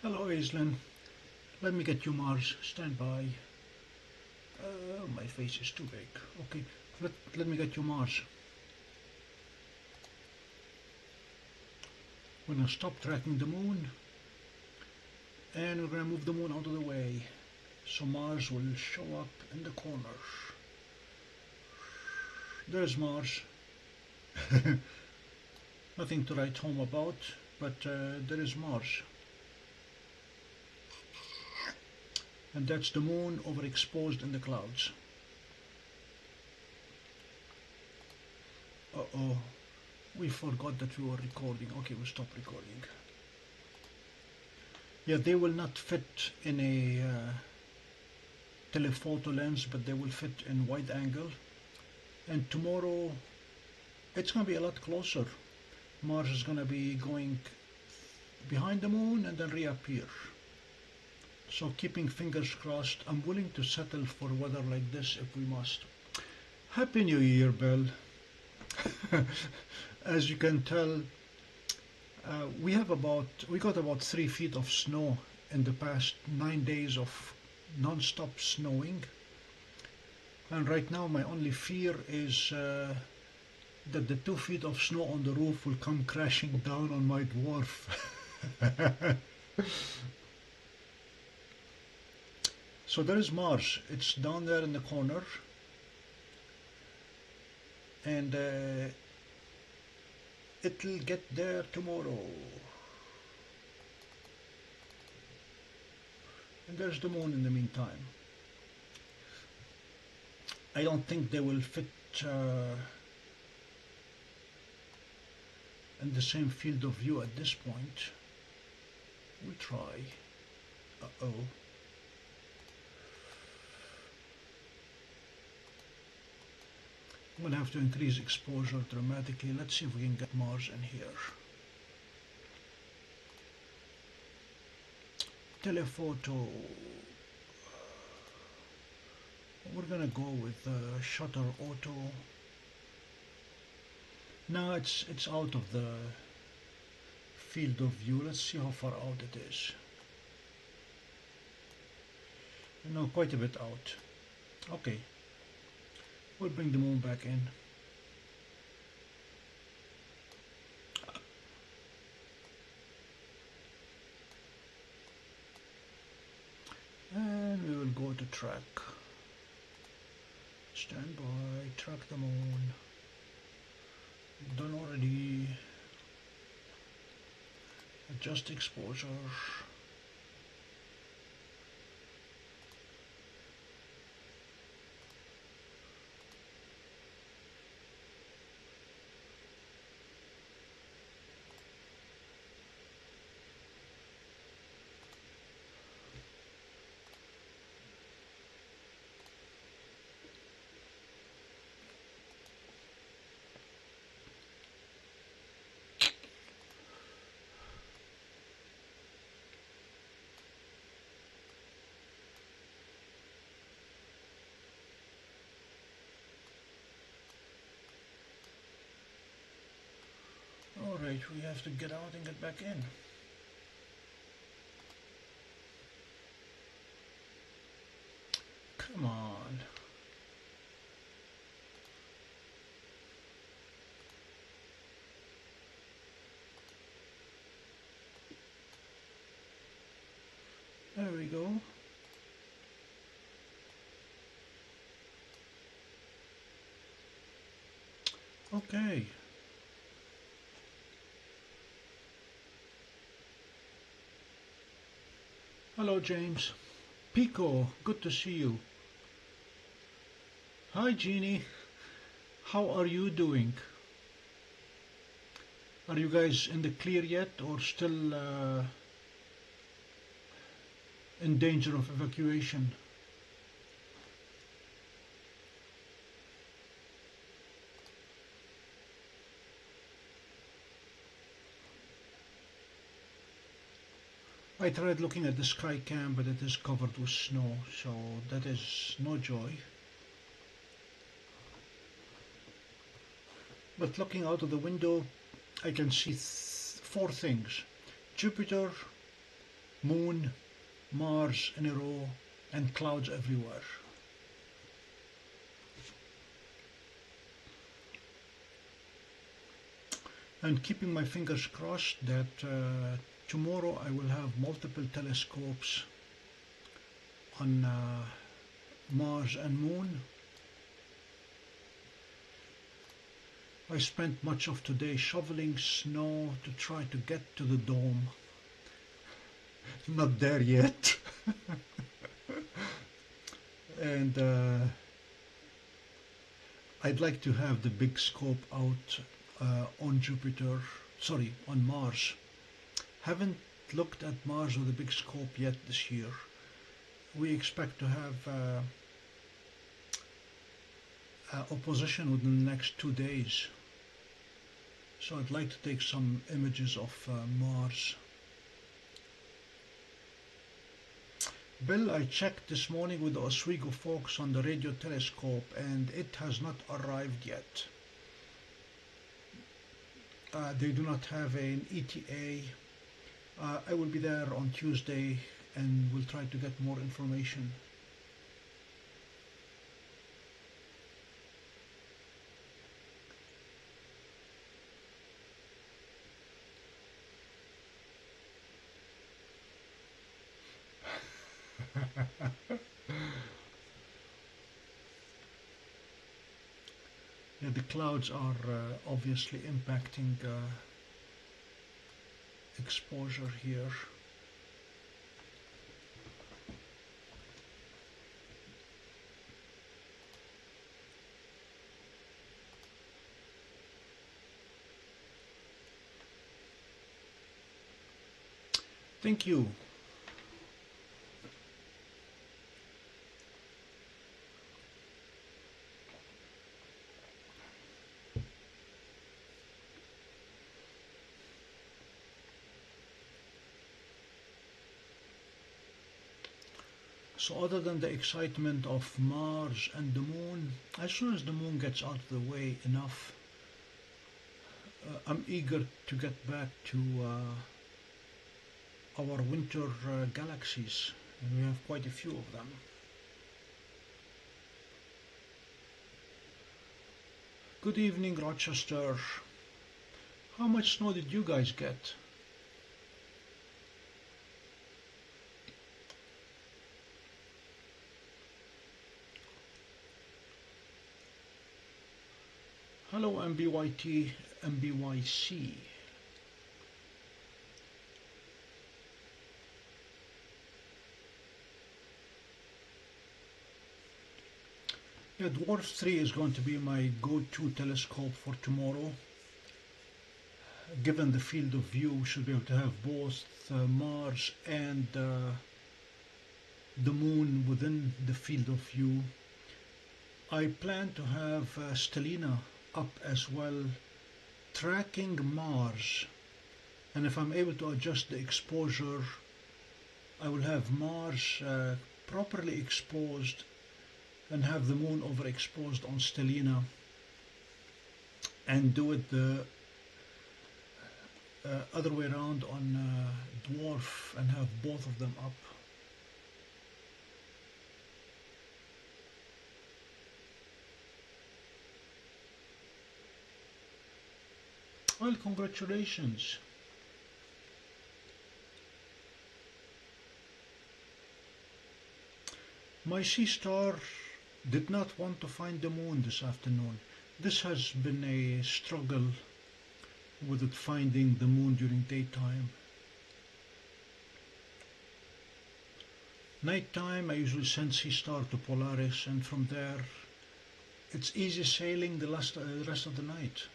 Hello, Aislinn. Let me get you Mars. Stand by. My face is too big. Okay, let me get you Mars. We're going to stop tracking the moon. And we're going to move the moon out of the way. So Mars will show up in the corner. There's Mars. Nothing to write home about, but there is Mars. And that's the moon overexposed in the clouds. Uh-oh, we forgot that we were recording. Okay, we'll stop recording. Yeah, they will not fit in a telephoto lens, but they will fit in wide angle. And tomorrow, it's going to be a lot closer. Mars is going to be going behind the moon and then reappear. So keeping fingers crossed, I'm willing to settle for weather like this if we must. Happy New Year, Bill. As you can tell, we got about 3 feet of snow in the past 9 days of non-stop snowing. And right now my only fear is that the 2 feet of snow on the roof will come crashing down on my dwarf. So there is Mars. It's down there in the corner, and it'll get there tomorrow. And there's the moon in the meantime. I don't think they will fit in the same field of view at this point. We'll try. Uh-oh. I'm going to have to increase exposure dramatically. Let's see if we can get Mars in here. Telephoto. We're going to go with shutter auto. Now it's out of the field of view. Let's see how far out it is. No, quite a bit out. Okay. We'll bring the moon back in. And we will go to track. Stand by, track the moon. Done already. Adjust exposure. Alright, we have to get out and get back in. Come on. There we go. Okay. Hello, James. Pico, good to see you. Hi, Jeannie. How are you doing? Are you guys in the clear yet, or still in danger of evacuation? I tried looking at the sky cam, but it is covered with snow, so that is no joy. But looking out of the window, I can see 4 things. Jupiter, Moon, Mars in a row, and clouds everywhere. And keeping my fingers crossed that tomorrow I will have multiple telescopes on Mars and Moon. I spent much of today shoveling snow to try to get to the dome. Not there yet. And I'd like to have the big scope out on Jupiter, sorry, on Mars. Haven't looked at Mars with a big scope yet this year. We expect to have opposition within the next 2 days. So I'd like to take some images of Mars. Bill, I checked this morning with the Oswego folks on the radio telescope and it has not arrived yet. They do not have an ETA. I will be there on Tuesday and will try to get more information. Yeah, the clouds are obviously impacting exposure here. Thank you. So other than the excitement of Mars and the Moon, as soon as the Moon gets out of the way enough, I'm eager to get back to our winter galaxies. And we have quite a few of them. Good evening, Rochester. How much snow did you guys get? Hello, MBYT, MBYC. Yeah, DWARF 3 is going to be my go-to telescope for tomorrow. Given the field of view, we should be able to have both Mars and the Moon within the field of view. I plan to have Stellina up as well, tracking Mars, and if I'm able to adjust the exposure, I will have Mars properly exposed and have the Moon overexposed on Stellina, and do it the other way around on DWARF and have both of them up. Well, congratulations. My Seestar did not want to find the Moon this afternoon. This has been a struggle with it finding the Moon during daytime. Nighttime, I usually send Seestar to Polaris, and from there, it's easy sailing the rest of the night.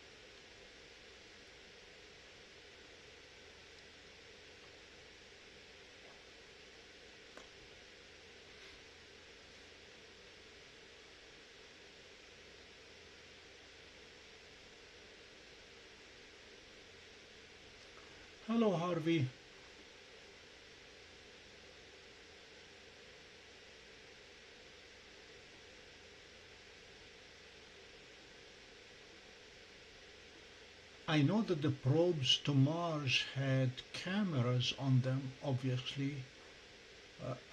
Hello, Harvey. I know that the probes to Mars had cameras on them, obviously.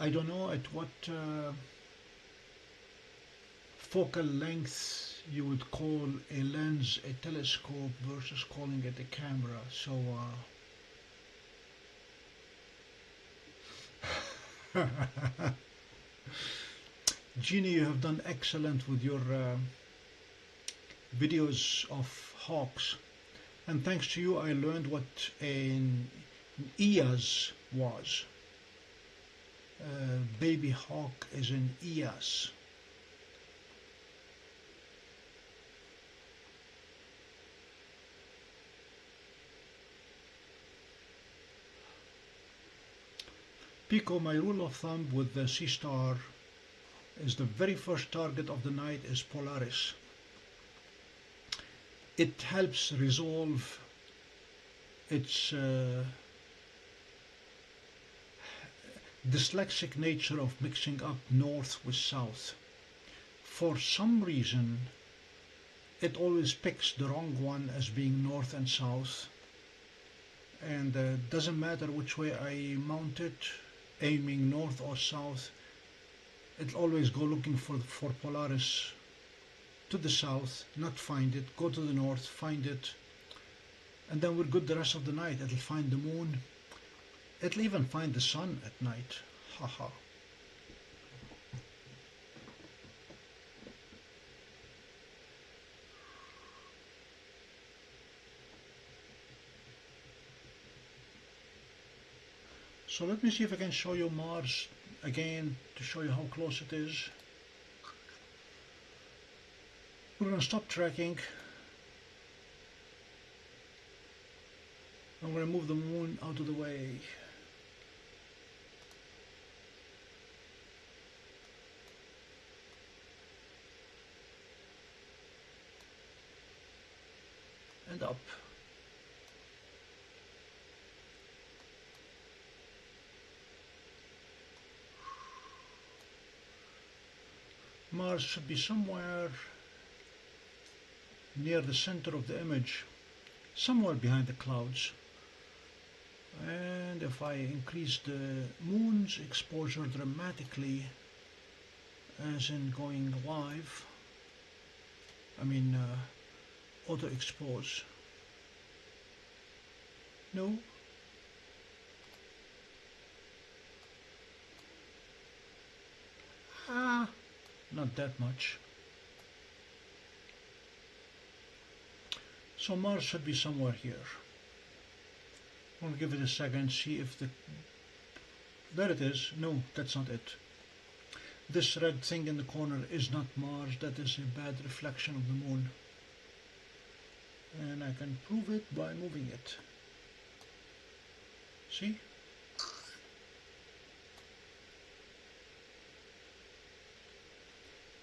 I don't know at what focal length you would call a lens a telescope versus calling it a camera. So Jeannie, you have done excellent with your videos of hawks, and thanks to you I learned what an EOS was. Baby hawk is an EOS. Pico, my rule of thumb with the Seestar is the very first target of the night is Polaris. It helps resolve its dyslexic nature of mixing up north with south. For some reason, it always picks the wrong one as being north and south, and doesn't matter which way I mount it, aiming north or south, it'll always go looking for Polaris to the south, not find it, go to the north, find it, and then we're good the rest of the night. It'll find the moon. It'll even find the sun at night. Haha. So let me see if I can show you Mars again to show you how close it is. We're going to stop tracking. I'm going to move the moon out of the way. And up. Mars should be somewhere near the center of the image, somewhere behind the clouds. And if I increase the moon's exposure dramatically, as in going live, auto expose. No. Not that much. So Mars should be somewhere here. I'm going to give it a second, see if there it is. No, that's not it. This red thing in the corner is not Mars. That is a bad reflection of the moon. And I can prove it by moving it. See?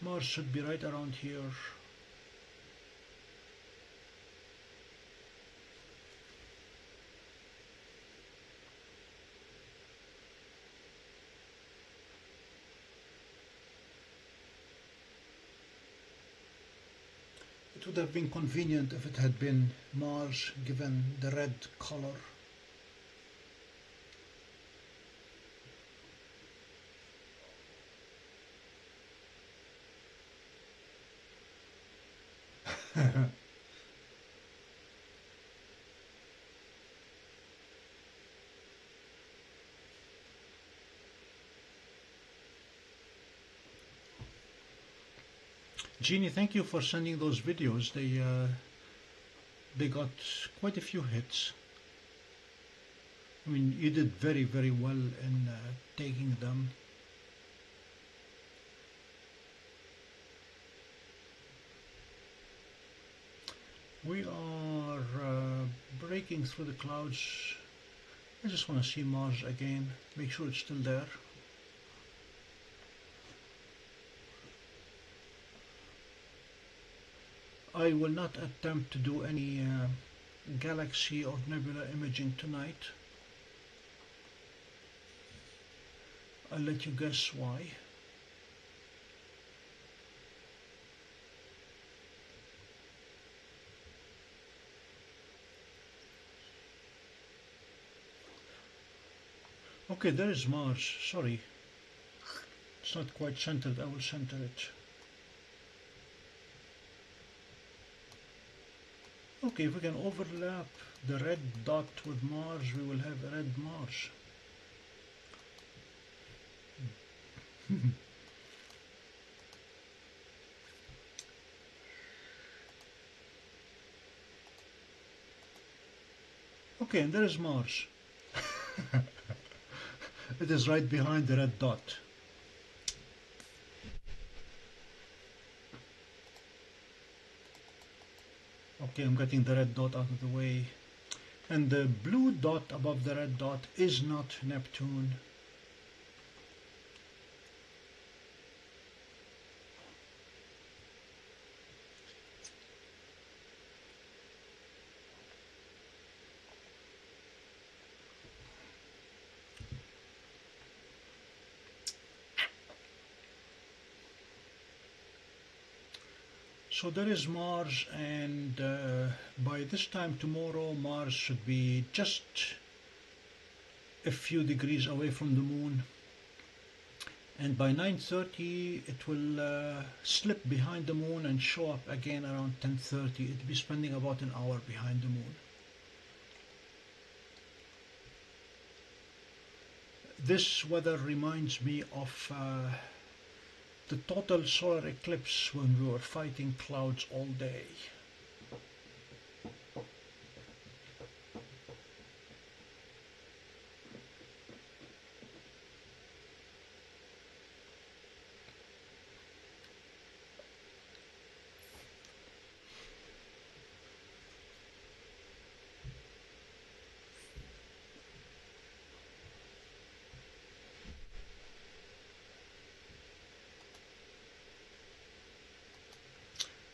Mars should be right around here. It would have been convenient if it had been Mars, given the red color. Jeannie, thank you for sending those videos. They got quite a few hits. I mean, you did very, very well in taking them. We are breaking through the clouds. I just want to see Mars again, make sure it's still there. I will not attempt to do any galaxy or nebula imaging tonight. I'll let you guess why. Okay, there is Mars. Sorry, it's not quite centered. I will center it. Okay, if we can overlap the red dot with Mars, we will have a red Mars. Okay, and there is Mars. It is right behind the red dot. Okay, I'm getting the red dot out of the way. And the blue dot above the red dot is not Neptune. So there is Mars, and by this time tomorrow Mars should be just a few degrees away from the moon, and by 9:30 it will slip behind the moon and show up again around 10:30. It will be spending about an hour behind the moon. This weather reminds me of the total solar eclipse when we were fighting clouds all day.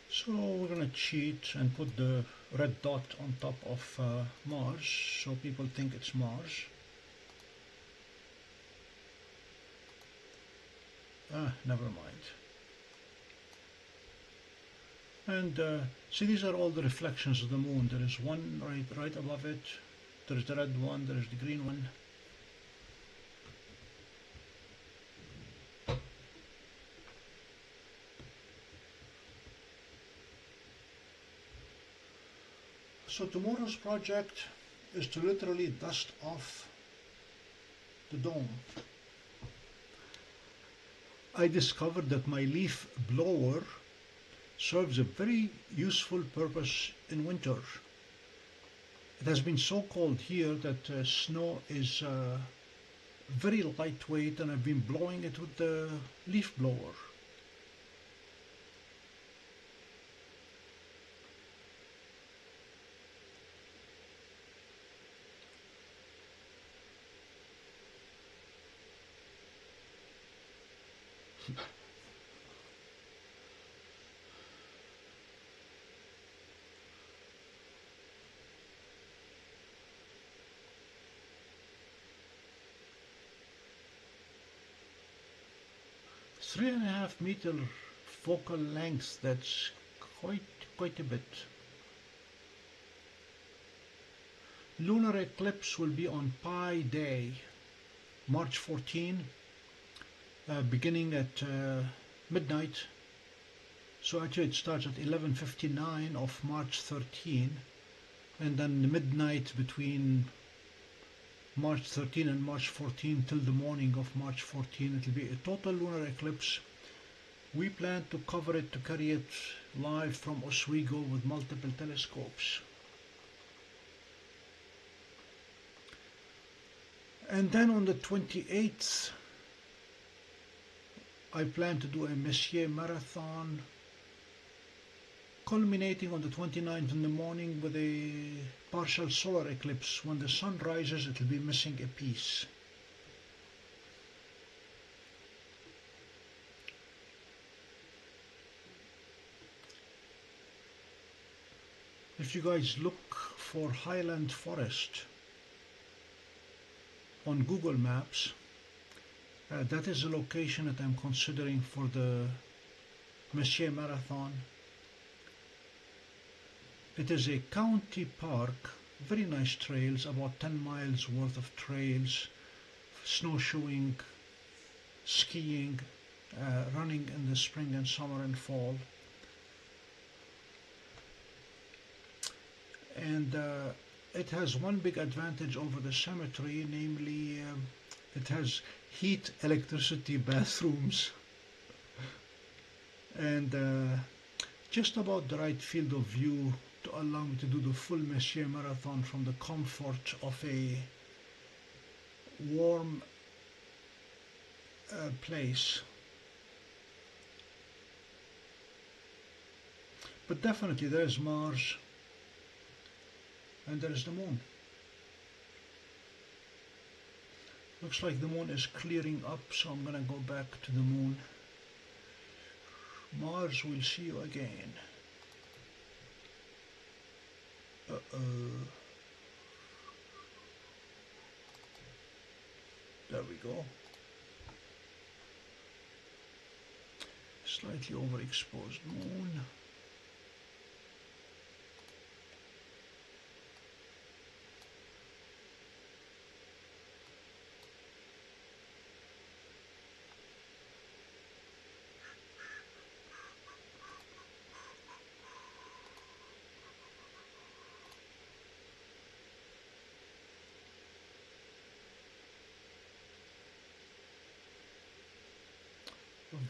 So we're going to cheat and put the red dot on top of Mars, so people think it's Mars. Never mind. And see, these are all the reflections of the moon. There is one right above it. There is the red one, there is the green one. So tomorrow's project is to literally dust off the dome. I discovered that my leaf blower serves a very useful purpose in winter. It has been so cold here that snow is very lightweight, and I've been blowing it with the leaf blower. Three and a half meter focal length, that's quite a bit. Lunar eclipse will be on Pi Day, March 14, beginning at midnight. So actually it starts at 11:59 of March 13, and then midnight between March 13 and March 14 till the morning of March 14. It will be a total lunar eclipse. We plan to cover it, to carry it live from Oswego with multiple telescopes. And then on the 28th, I plan to do a Messier marathon, culminating on the 29th in the morning with a partial solar eclipse. When the sun rises, it will be missing a piece. If you guys look for Highland Forest on Google Maps, that is the location that I'm considering for the Messier Marathon. It is a county park, very nice trails, about 10 miles worth of trails, snowshoeing, skiing, running in the spring and summer and fall. And it has one big advantage over the cemetery, namely it has heat, electricity, bathrooms, and just about the right field of view to allow me to do the full Messier Marathon from the comfort of a warm place. But definitely there's Mars and there's the moon. Looks like the moon is clearing up, so I'm gonna go back to the moon. Mars, we'll see you again. There we go. Slightly overexposed moon.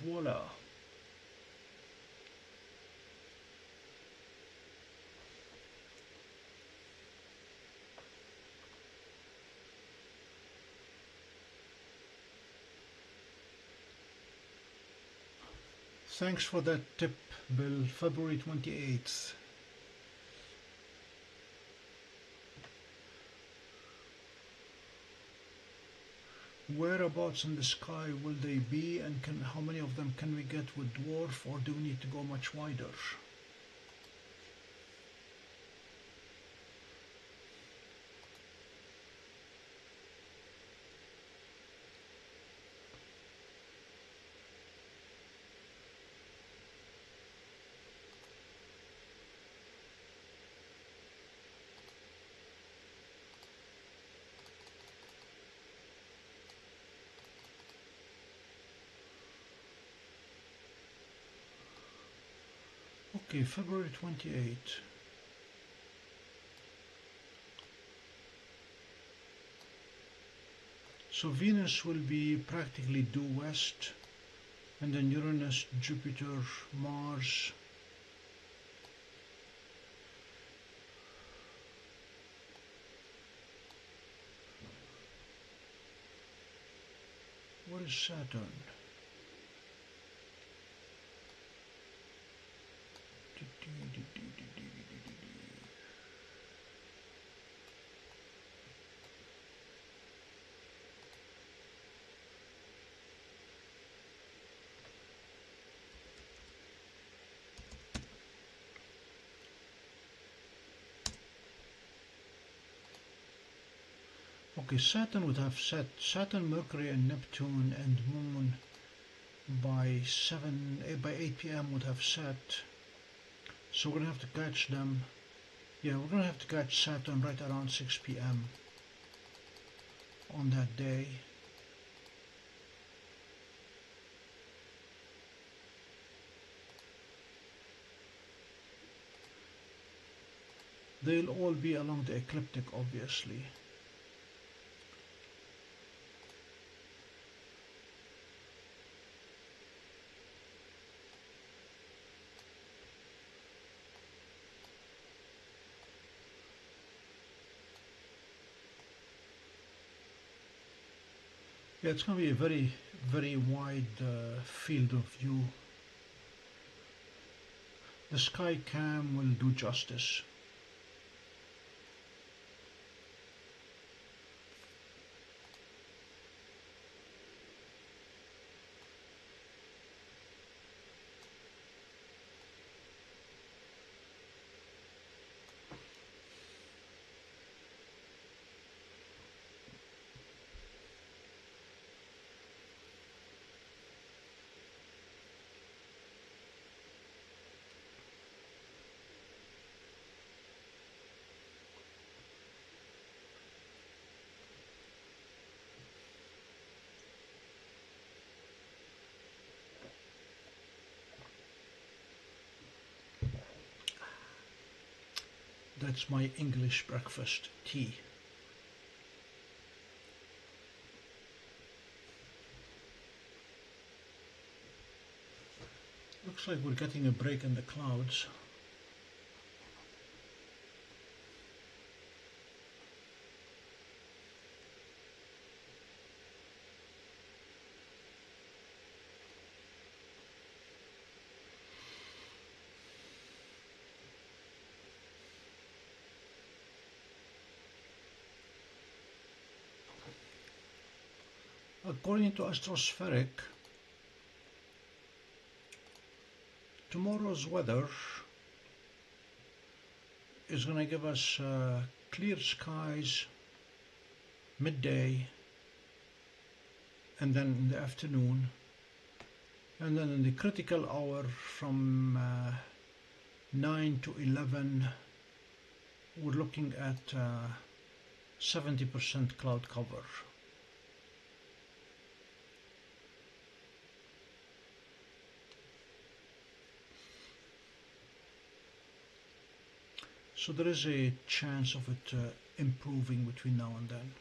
Voila. Thanks for that tip, Bill. February 28th. Whereabouts in the sky will they be, and how many of them can we get with dwarf, or do we need to go much wider? Okay, February 28th. So Venus will be practically due west, and then Uranus, Jupiter, Mars. What is Saturn? Okay, Saturn would have set Saturn, Mercury, and Neptune and Moon by 8 p.m. would have set. So we're gonna have to catch them. Yeah, we're gonna have to catch Saturn right around 6 p.m. on that day. They'll all be along the ecliptic, obviously. Yeah, it's going to be a very, very wide field of view. The sky cam will do justice. That's my English breakfast tea. Looks like we're getting a break in the clouds. According to Astrospheric, tomorrow's weather is going to give us clear skies midday, and then in the afternoon, and then in the critical hour from 9 to 11 we're looking at 70% cloud cover. So there is a chance of it improving between now and then.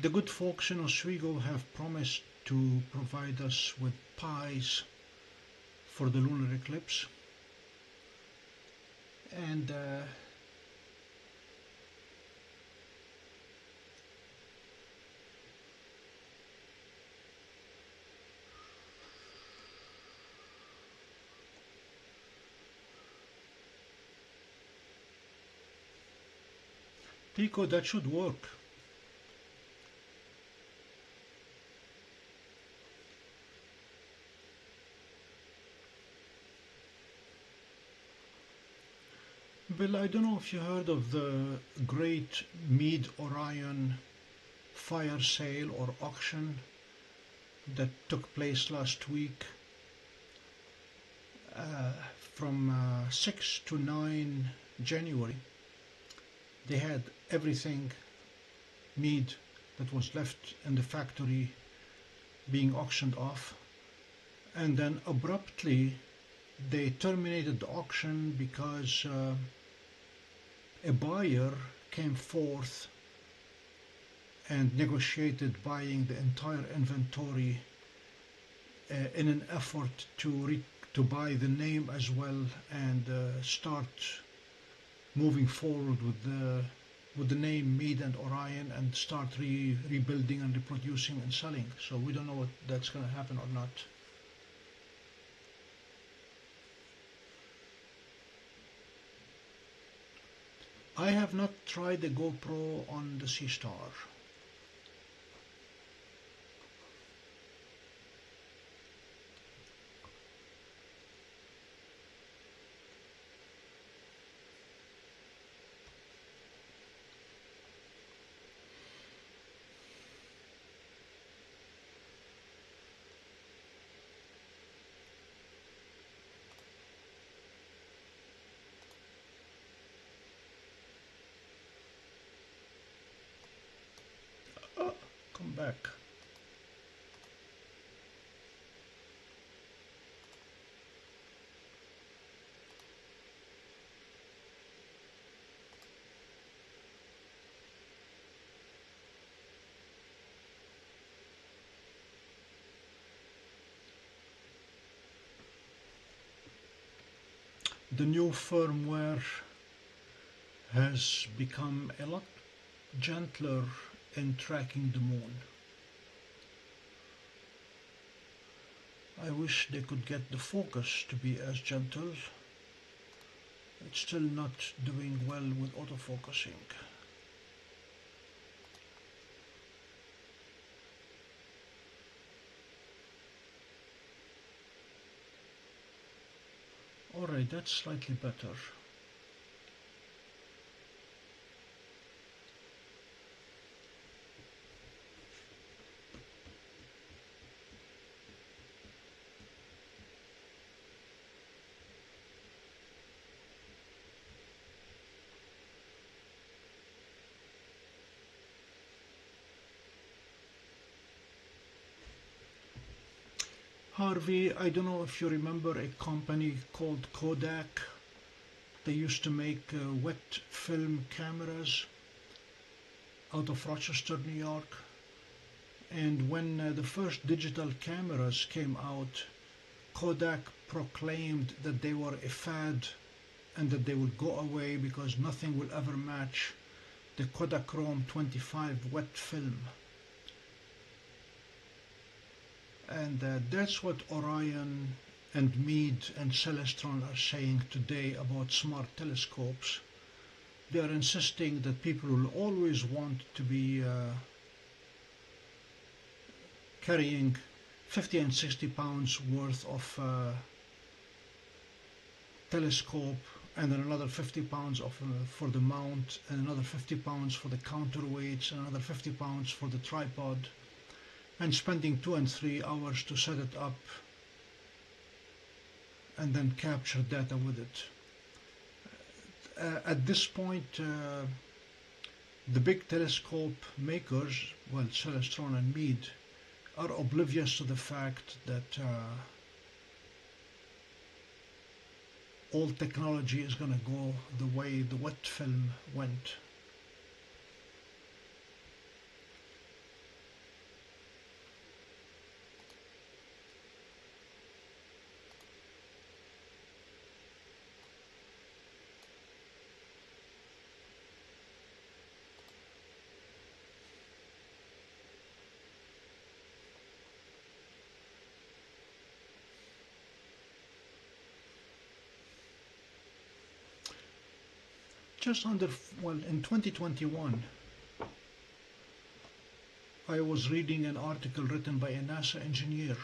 The good folks in Oswego have promised to provide us with pies for the lunar eclipse, and Pico, that should work. Bill, I don't know if you heard of the great Mid-Orion fire sale or auction that took place last week from 6 to 9 January. They had everything Mead that was left in the factory being auctioned off, and then abruptly they terminated the auction because a buyer came forth and negotiated buying the entire inventory in an effort to buy the name as well and start moving forward with the name Mead and Orion and start rebuilding and reproducing and selling. So we don't know what that's going to happen or not. I have not tried the GoPro on the Seestar. Come back. the new firmware has become a lot gentler in tracking the moon. I wish they could get the focus to be as gentle. It's still not doing well with autofocusing. Alright, that's slightly better. Harvey, I don't know if you remember a company called Kodak. They used to make wet film cameras out of Rochester, New York. And when the first digital cameras came out, Kodak proclaimed that they were a fad and that they would go away because nothing will ever match the Kodachrome 25 wet film. And that's what Orion and Meade and Celestron are saying today about smart telescopes. They are insisting that people will always want to be carrying 50 and 60 pounds worth of telescope, and then another 50 pounds for the mount, and another 50 pounds for the counterweights, and another 50 pounds for the tripod, and spending 2 and 3 hours to set it up and then capture data with it. At this point, the big telescope makers, well, Celestron and Meade, are oblivious to the fact that all technology is going to go the way the wet film went. In 2021, I was reading an article written by a NASA engineer,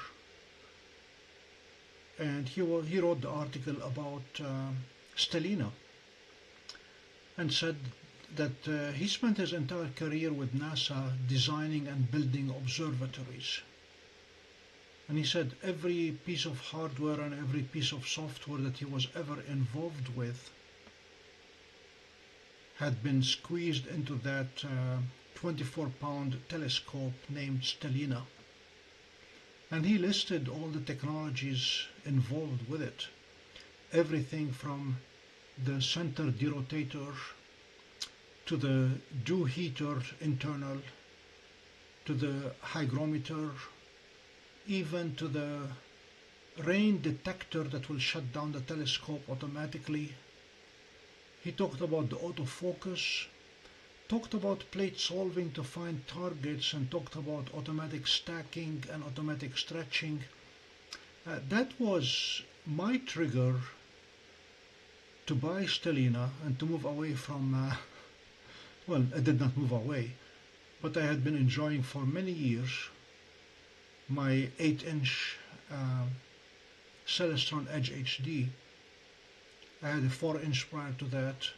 and he wrote the article about Stellina, and said that he spent his entire career with NASA designing and building observatories. And he said every piece of hardware and every piece of software that he was ever involved with had been squeezed into that 24-pound telescope named Stellina. And he listed all the technologies involved with it. Everything from the center derotator to the dew heater internal, to the hygrometer, even to the rain detector that will shut down the telescope automatically. He talked about the autofocus, talked about plate solving to find targets, and talked about automatic stacking and automatic stretching. That was my trigger to buy Stellina and to move away from, well, I did not move away, but I had been enjoying for many years my 8-inch Celestron Edge HD. I had a 4-inch prior to that,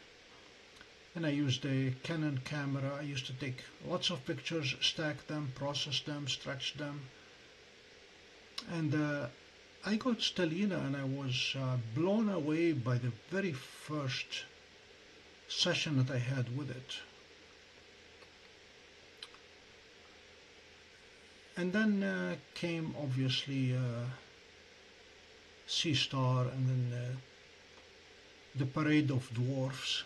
and I used a Canon camera. I used to take lots of pictures, stack them, process them, stretch them, and I got Stellina, and I was blown away by the very first session that I had with it. And then came obviously Seestar, and then the parade of dwarfs.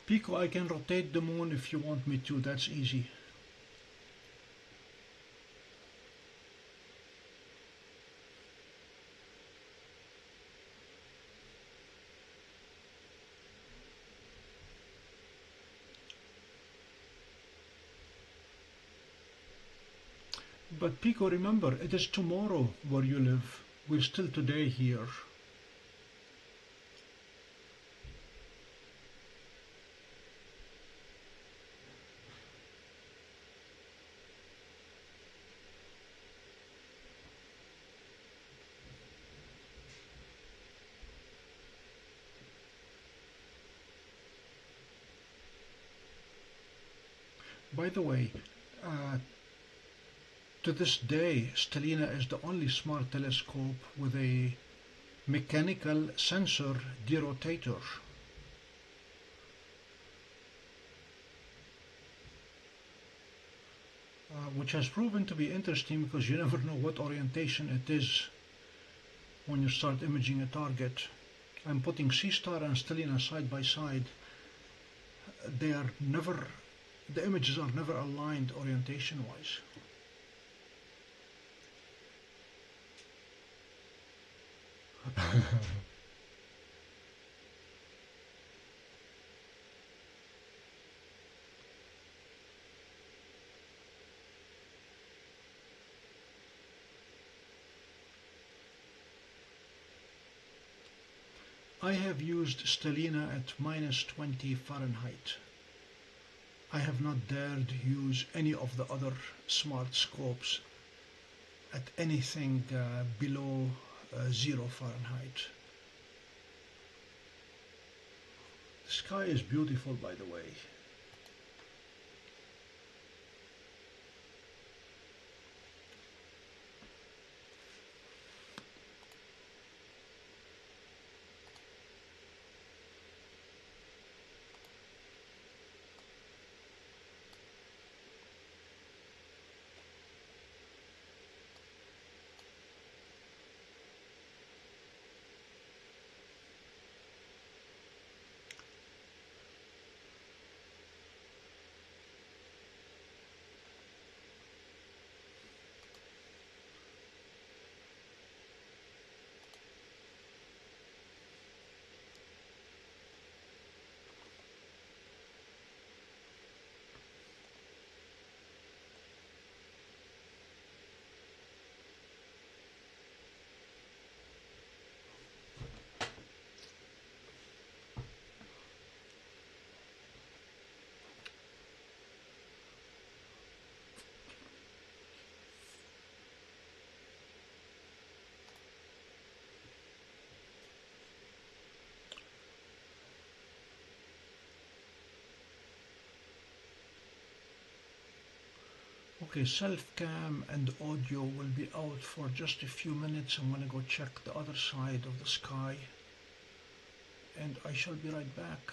Pico, I can rotate the moon if you want me to, that's easy. But Pico, remember, it is tomorrow where you live. We're still today here. By the way, to this day, Stellina is the only smart telescope with a mechanical sensor derotator. Which has proven to be interesting because you never know what orientation it is when you start imaging a target. I'm putting Seestar and Stellina side by side. They are never, the images are never aligned orientation wise. I have used Stellina at -20 Fahrenheit. I have not dared use any of the other smart scopes at anything below 0 Fahrenheit. The sky is beautiful, by the way. Okay, self-cam and audio will be out for just a few minutes. I'm gonna go check the other side of the sky and I shall be right back.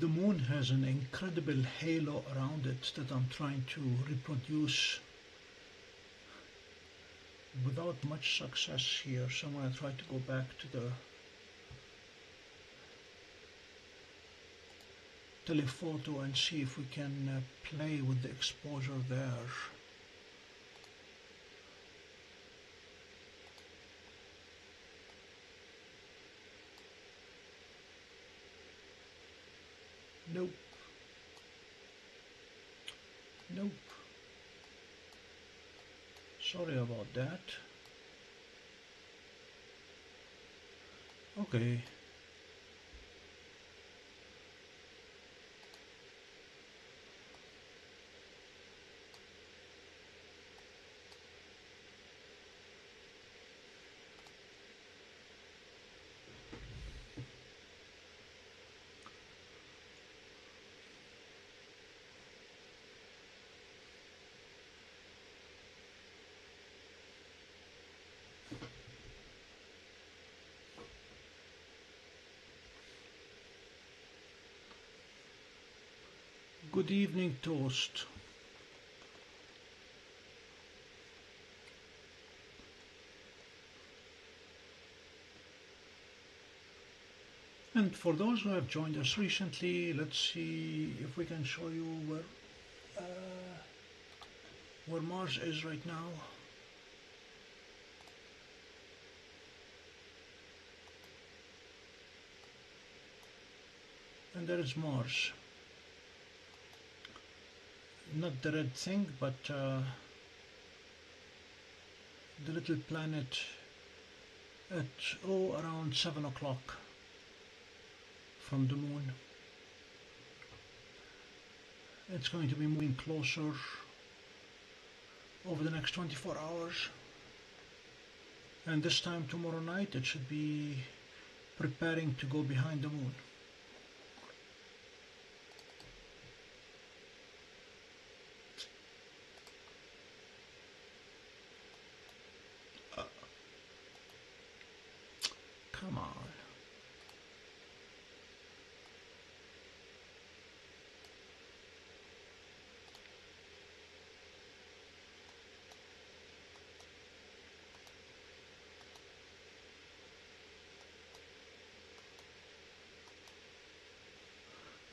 The moon has an incredible halo around it that I'm trying to reproduce without much success here. So I'm going to try to go back to the telephoto and see if we can play with the exposure there. Nope. Nope. Sorry about that. Okay. Good evening, Toast. And for those who have joined us recently, let's see if we can show you where Mars is right now. And there is Mars. Not the red thing, but the little planet at around 7 o'clock from the moon. It's going to be moving closer over the next 24 hours, and this time tomorrow night it should be preparing to go behind the moon. Come on.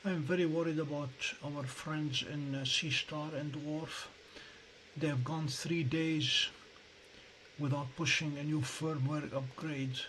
I'm very worried about our friends in Seestar and DWARF. They have gone 3 days without pushing a new firmware upgrade.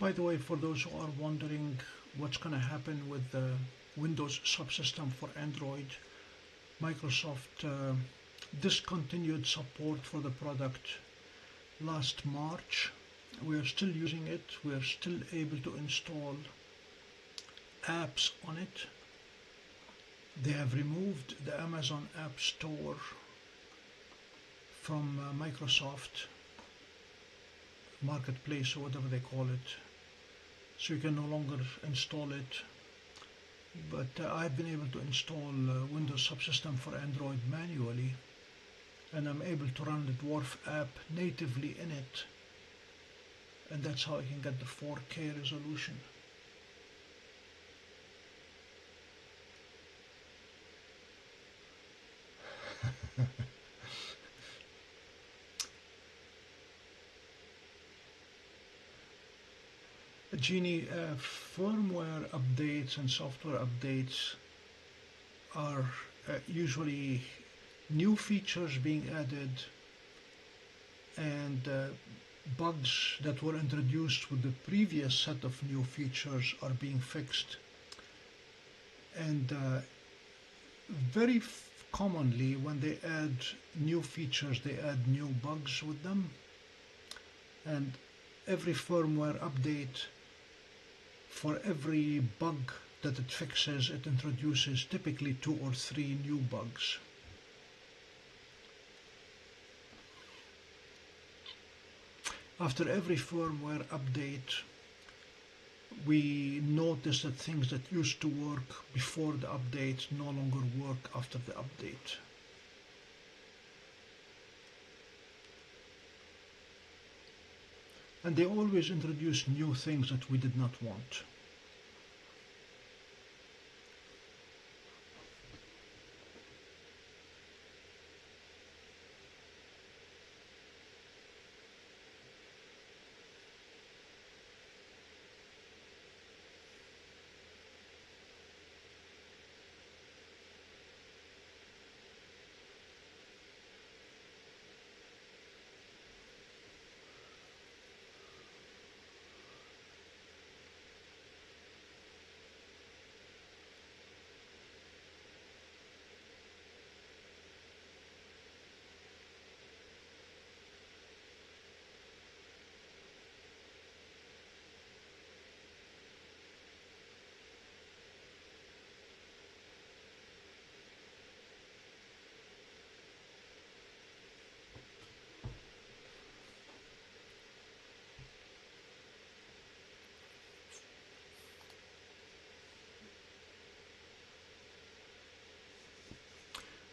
By the way, for those who are wondering what's going to happen with the Windows subsystem for Android, Microsoft discontinued support for the product last March. We are still using it. We are still able to install apps on it. They have removed the Amazon App Store from Microsoft Marketplace, or whatever they call it, so you can no longer install it. But I've been able to install Windows subsystem for Android manually, and I'm able to run the DWARF app natively in it, and that's how I can get the 4K resolution. Genie, firmware updates and software updates are usually new features being added and bugs that were introduced with the previous set of new features are being fixed. And very commonly when they add new features, they add new bugs with them. And every firmware update, for every bug that it fixes, it introduces typically 2 or 3 new bugs. After every firmware update, we notice that things that used to work before the update no longer work after the update. And they always introduce new things that we did not want.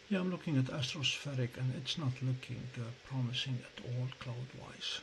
Yeah, I'm looking at astrospheric and it's not looking promising at all cloud-wise.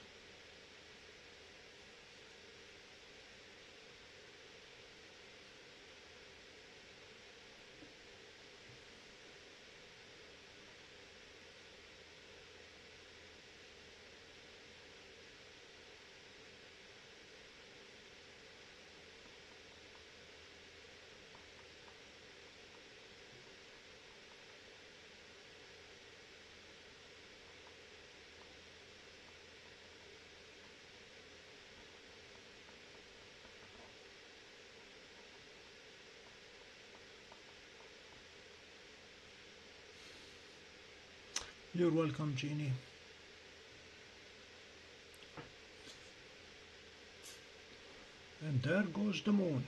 You're welcome, Jeannie. And there goes the moon.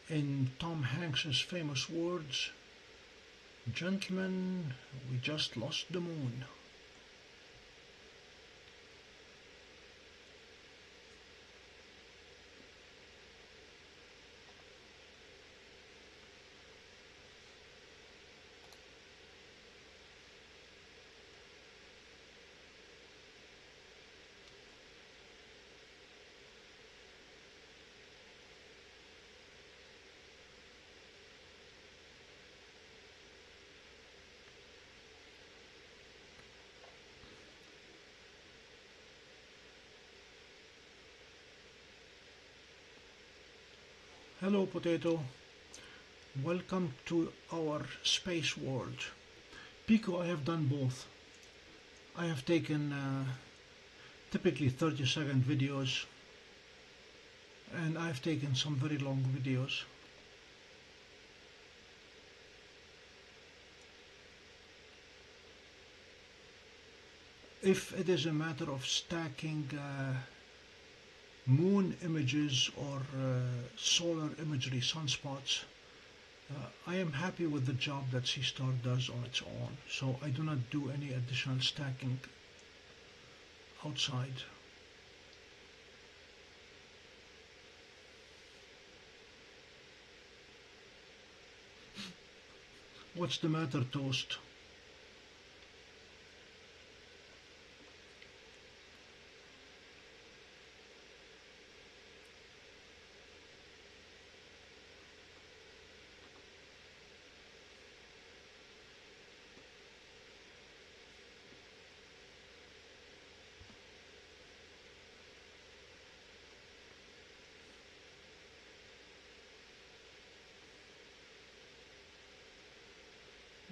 In Tom Hanks's famous words, "Gentlemen, we just lost the moon." Hello, Potato. Welcome to our space world. Pico, I have done both. I have taken typically 30-second videos, and I've taken some very long videos. If it is a matter of stacking moon images or solar imagery, sunspots, I am happy with the job that Seestar does on its own, so I do not do any additional stacking outside. What's the matter, Toast?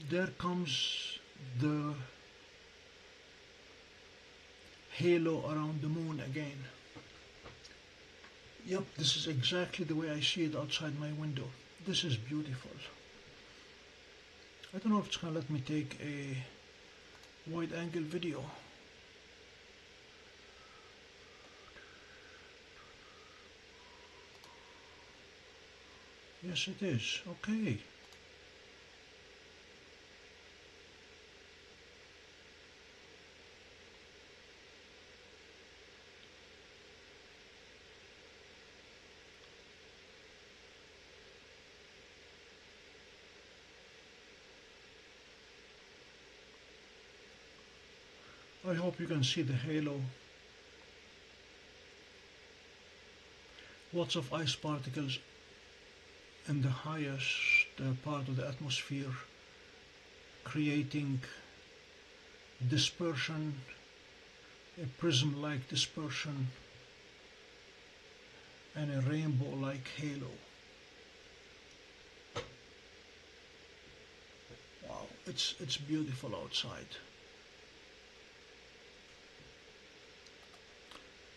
there comes the halo around the moon again. Yep, this is exactly the way I see it outside my window. This is beautiful. I don't know if it's going to let me take a wide angle video. Yes, it is. Okay. I hope you can see the halo. Lots of ice particles in the highest part of the atmosphere, creating dispersion, a prism-like dispersion, and a rainbow-like halo. Wow, it's beautiful outside.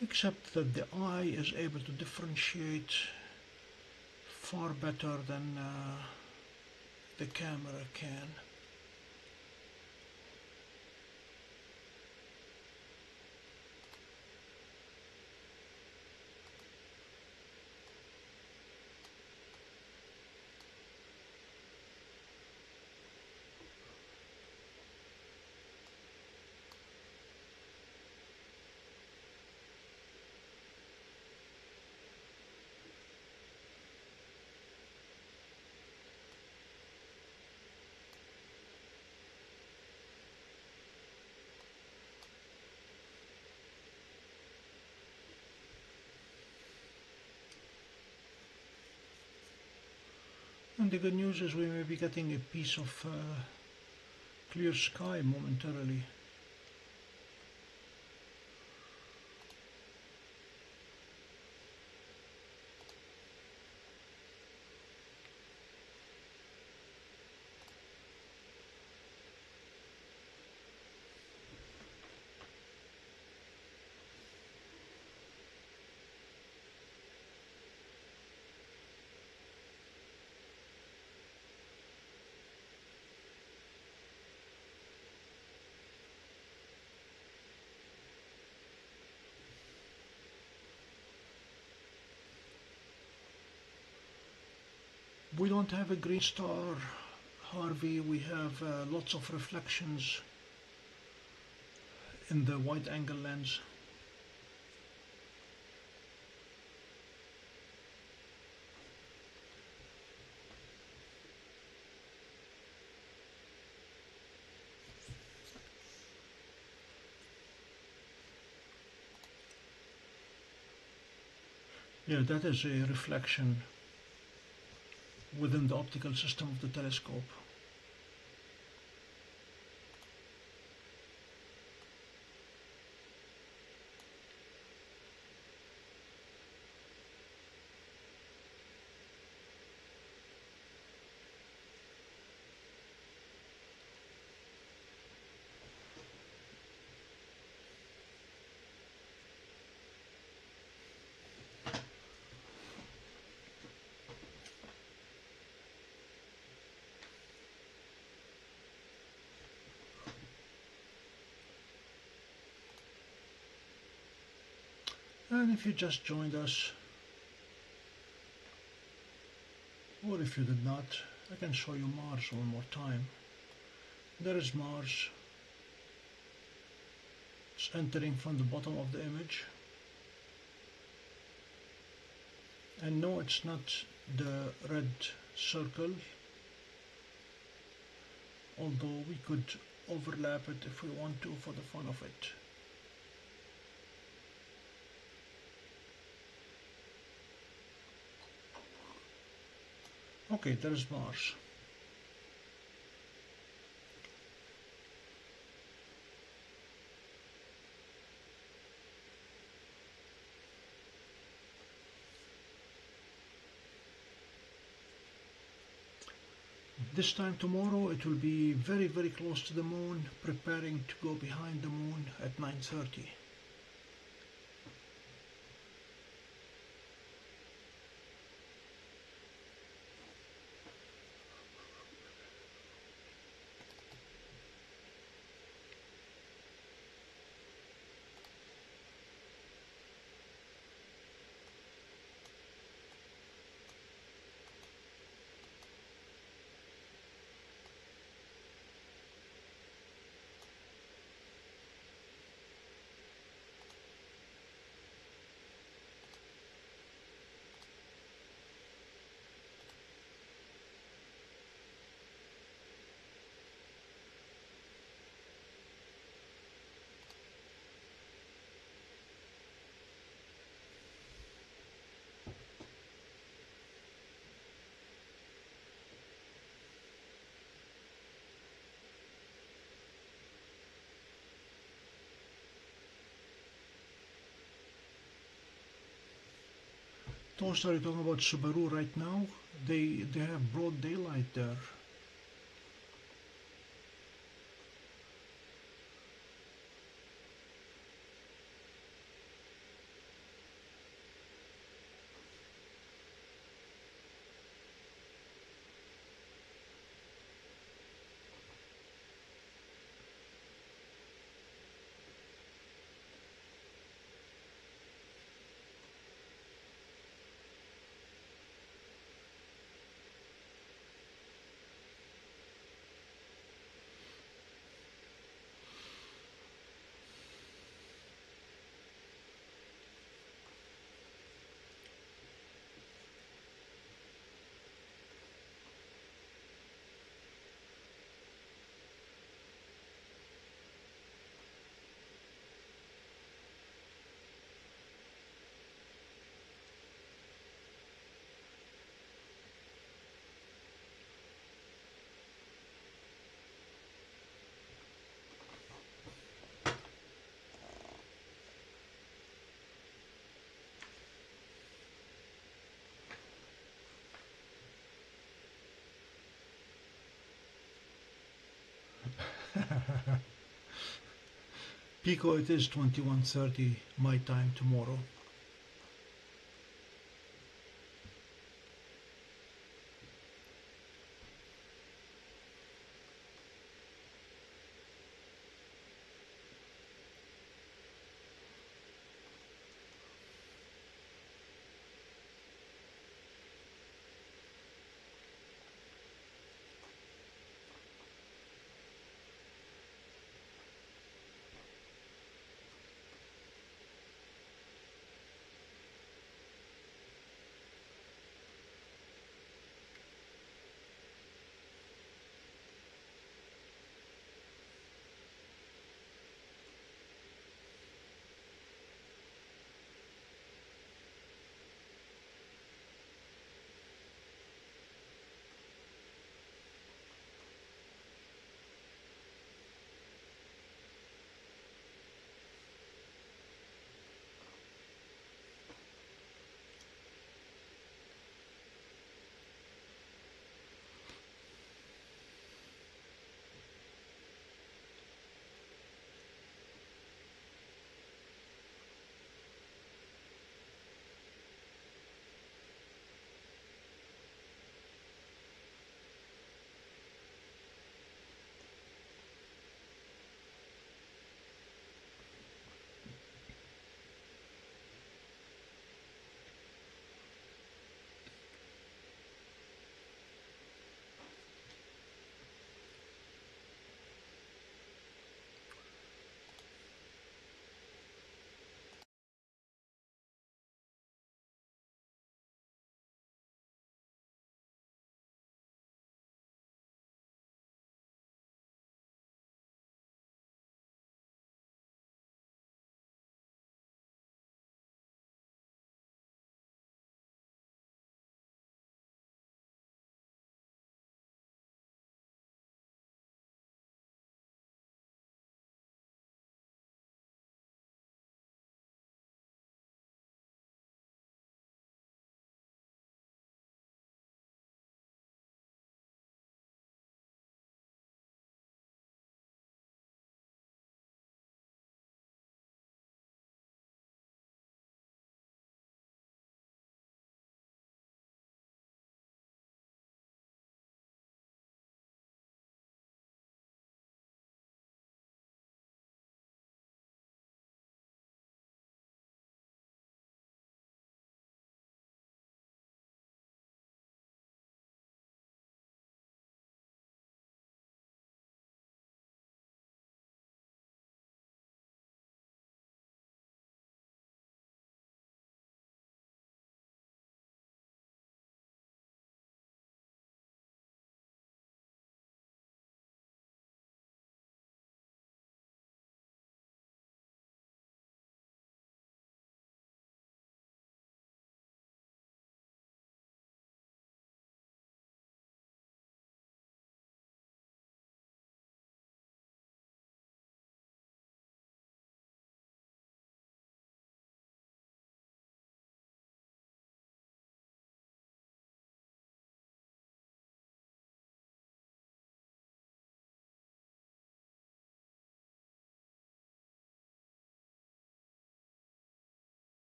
Except that the eye is able to differentiate far better than the camera can. And the good news is we may be getting a piece of clear sky momentarily. We don't have a green star, Harvey. We have lots of reflections in the wide angle lens. Yeah, that is a reflection within the optical system of the telescope. And if you just joined us, or if you did not, I can show you Mars one more time. There is Mars. It's entering from the bottom of the image. And no, it's not the red circle, although we could overlap it if we want to for the fun of it. Okay, there's Mars. This time tomorrow it will be very, very close to the moon, preparing to go behind the moon at 9:30. Those are you talking about Subaru right now? They have broad daylight there. Pico, it is 21:30 my time tomorrow.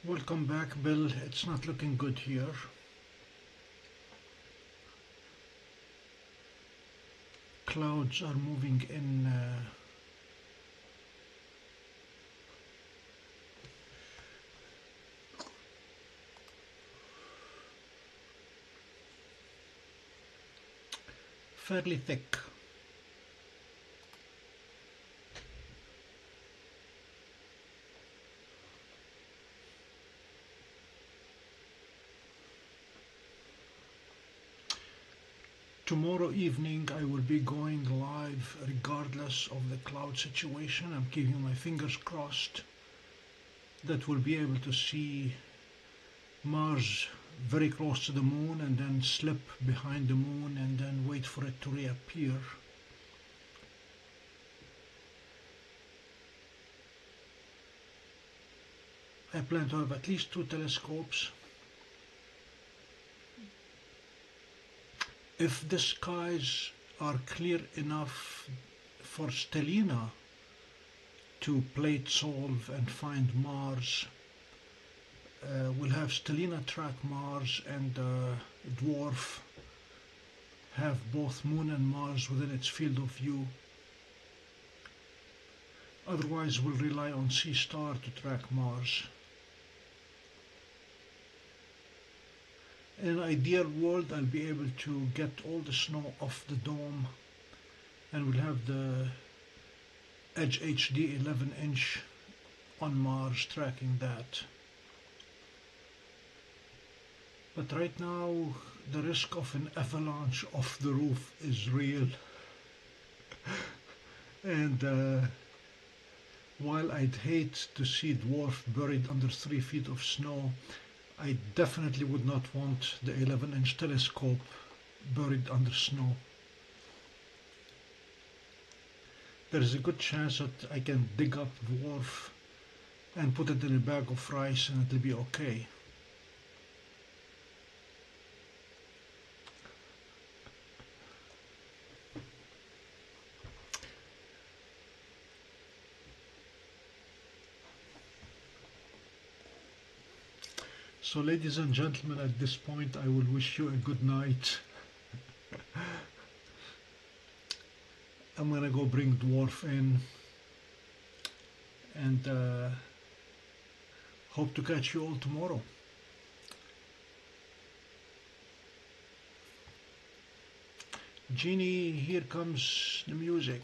Welcome back, Bill. It's not looking good here. Clouds are moving in fairly thick. Tomorrow evening I will be going live regardless of the cloud situation. I'm keeping my fingers crossed that we'll be able to see Mars very close to the moon and then slip behind the moon and then wait for it to reappear. I plan to have at least 2 telescopes. If the skies are clear enough for Stellina to plate solve and find Mars, we'll have Stellina track Mars and DWARF have both Moon and Mars within its field of view. Otherwise we'll rely on Seestar to track Mars. In an ideal world, I'll be able to get all the snow off the dome and we'll have the Edge HD 11-inch on Mars tracking that. But right now, the risk of an avalanche off the roof is real. And while I'd hate to see DWARF buried under 3 feet of snow, I definitely would not want the 11-inch telescope buried under snow. There is a good chance that I can dig up DWARF and put it in a bag of rice and it'll be okay. So ladies and gentlemen, at this point I will wish you a good night. I'm gonna go bring DWARF in and hope to catch you all tomorrow. Jeannie, here comes the music.